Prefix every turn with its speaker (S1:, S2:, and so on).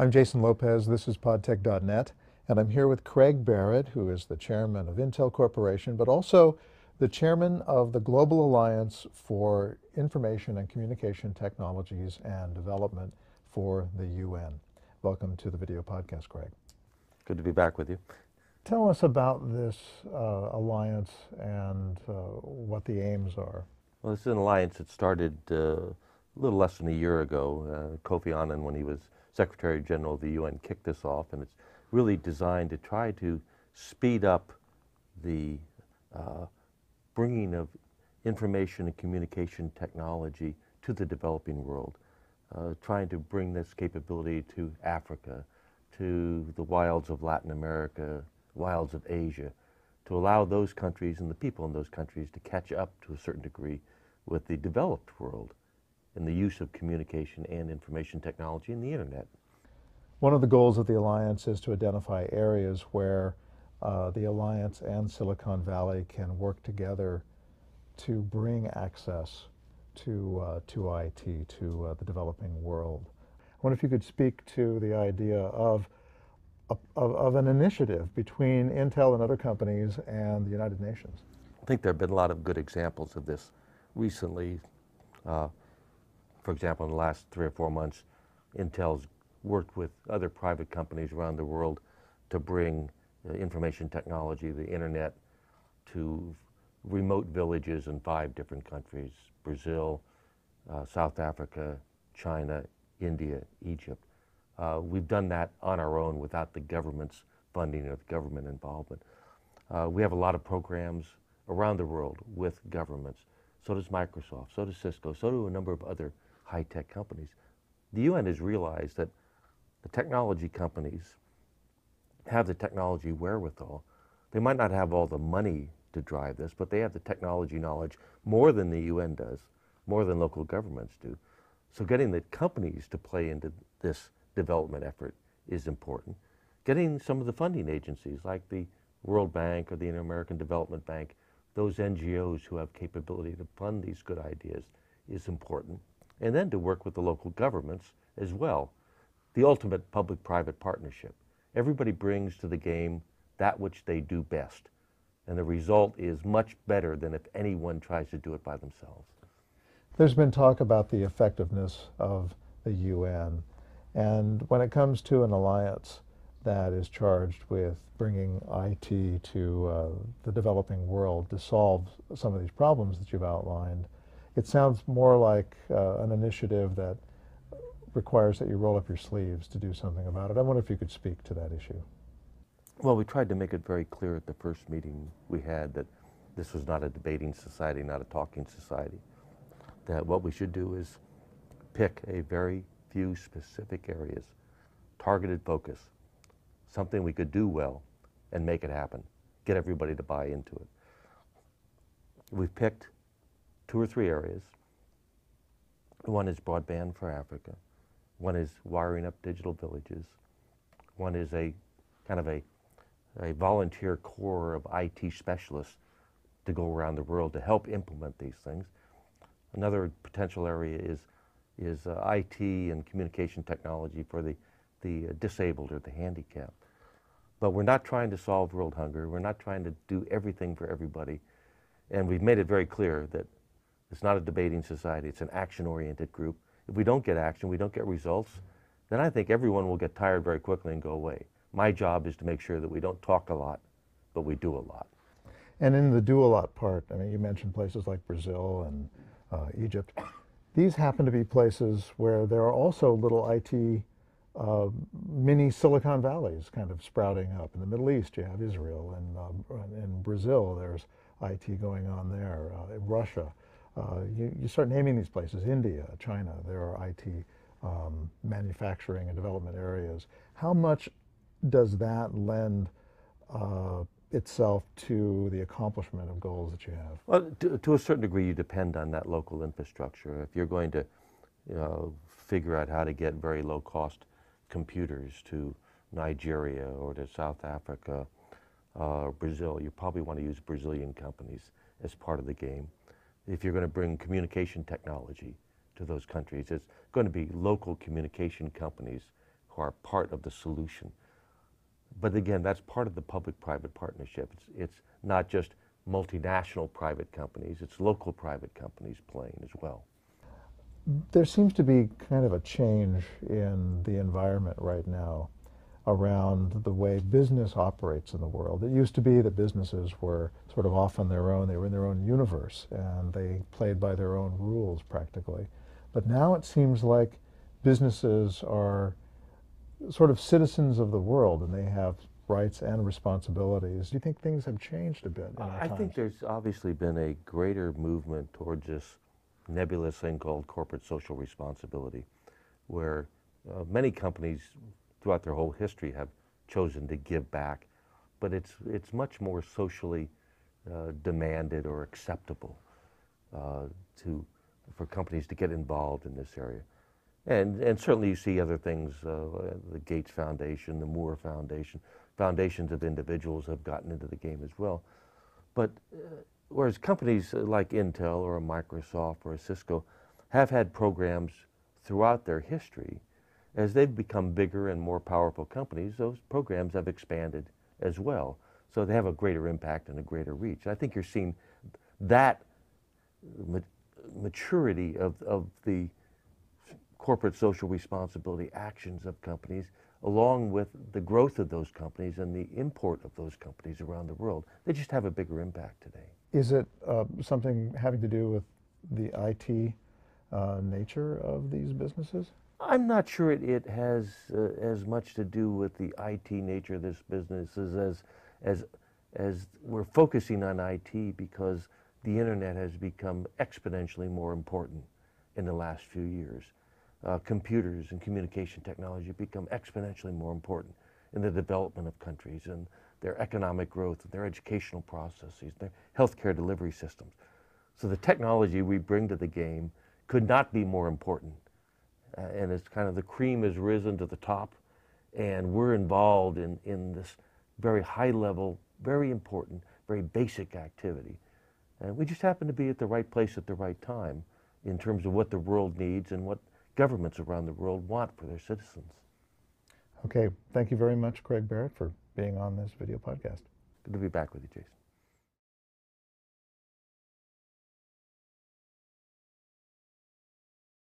S1: I'm Jason Lopez, this is PodTech.net, and I'm here with Craig Barrett, who is the chairman of Intel Corporation, but also the chairman of the Global Alliance for Information and Communication Technologies and Development for the UN. Welcome to the video podcast, Craig.
S2: Good to be back with you.
S1: Tell us about this alliance and what the aims are.
S2: Well, this is an alliance that started a little less than a year ago. Kofi Annan, when he was Secretary General of the UN, kicked this off, and it's really designed to try to speed up the bringing of information and communication technology to the developing world, trying to bring this capability to Africa, to the wilds of Latin America, wilds of Asia, to allow those countries and the people in those countries to catch up to a certain degree with the developed world in the use of communication and information technology and the internet.
S1: One of the goals of the Alliance is to identify areas where the Alliance and Silicon Valley can work together to bring access to IT, to the developing world. I wonder if you could speak to the idea of an initiative between Intel and other companies and the United Nations.
S2: I think there have been a lot of good examples of this recently. For example, in the last 3 or 4 months, Intel's worked with other private companies around the world to bring information technology, the internet, to remote villages in 5 different countries: Brazil, South Africa, China, India, Egypt. We've done that on our own without the government's funding or the government involvement. We have a lot of programs around the world with governments. So does Microsoft, so does Cisco, so do a number of other high-tech companies. The UN has realized that the technology companies have the technology wherewithal. They might not have all the money to drive this, but they have the technology knowledge more than the UN does, more than local governments do. So getting the companies to play into this development effort is important. Getting some of the funding agencies like the World Bank or the Inter-American Development Bank, those NGOs who have capability to fund these good ideas, is important. And then to work with the local governments as well. The ultimate public-private partnership. Everybody brings to the game that which they do best. And the result is much better than if anyone tries to do it by themselves.
S1: There's been talk about the effectiveness of the UN. And when it comes to an alliance that is charged with bringing IT to the developing world to solve some of these problems that you've outlined, it sounds more like an initiative that requires that you roll up your sleeves to do something about it. I wonder if you could speak to that issue.
S2: Well, we tried to make it very clear at the first meeting we had that this was not a debating society, not a talking society. That what we should do is pick a very few specific areas, targeted focus, something we could do well and make it happen, get everybody to buy into it. We've picked 2 or 3 areas. One is broadband for Africa. One is wiring up digital villages. One is a kind of a volunteer corps of IT specialists to go around the world to help implement these things. Another potential area is IT and communication technology for the disabled or the handicapped. But we're not trying to solve world hunger. We're not trying to do everything for everybody. And we've made it very clear that it's not a debating society. It's an action-oriented group. If we don't get action, we don't get results, then I think everyone will get tired very quickly and go away. My job is to make sure that we don't talk a lot, but we do a lot.
S1: And in the do a lot part, I mean, you mentioned places like Brazil and Egypt. These happen to be places where there are also little IT mini Silicon Valleys kind of sprouting up. In the Middle East, you have Israel, and in Brazil, there's IT going on there. In Russia, you start naming these places, India, China, there are IT manufacturing and development areas. How much does that lend itself to the accomplishment of goals that you have?
S2: Well, to a certain degree, you depend on that local infrastructure. If you're going to figure out how to get very low-cost computers to Nigeria or to South Africa or Brazil, you probably want to use Brazilian companies as part of the game. If you're going to bring communication technology to those countries, it's going to be local communication companies who are part of the solution. But again, that's part of the public-private partnership. It's not just multinational private companies, it's local private companies playing as well.
S1: There seems to be kind of a change in the environment right now around the way business operates in the world. It used to be that businesses were sort of off on their own. They were in their own universe, and they played by their own rules practically. But now it seems like businesses are sort of citizens of the world, and they have rights and responsibilities. Do you think things have changed a bit in our
S2: I
S1: times?
S2: think there's obviously been a greater movement towards this nebulous thing called corporate social responsibility, where many companies throughout their whole history have chosen to give back, but it's much more socially demanded or acceptable for companies to get involved in this area. And certainly you see other things, the Gates Foundation, the Moore Foundation, foundations of individuals have gotten into the game as well. But whereas companies like Intel or a Microsoft or a Cisco have had programs throughout their history, as they've become bigger and more powerful companies, those programs have expanded as well. So they have a greater impact and a greater reach. I think you're seeing that maturity of the corporate social responsibility actions of companies, along with the growth of those companies and the import of those companies around the world. They just have a bigger impact today.
S1: Is it something having to do with the IT nature of these businesses?
S2: I'm not sure it has as much to do with the IT nature of this business as we're focusing on IT because the internet has become exponentially more important in the last few years. Computers and communication technology have become exponentially more important in the development of countries and their economic growth, their educational processes, their healthcare delivery systems. So the technology we bring to the game could not be more important. And it's kind of the cream has risen to the top, and we're involved in this very high level, very important, very basic activity. And we just happen to be at the right place at the right time in terms of what the world needs and what governments around the world want for their citizens.
S1: Okay, thank you very much, Craig Barrett, for being on this video podcast.
S2: Good to be back with you, Jason.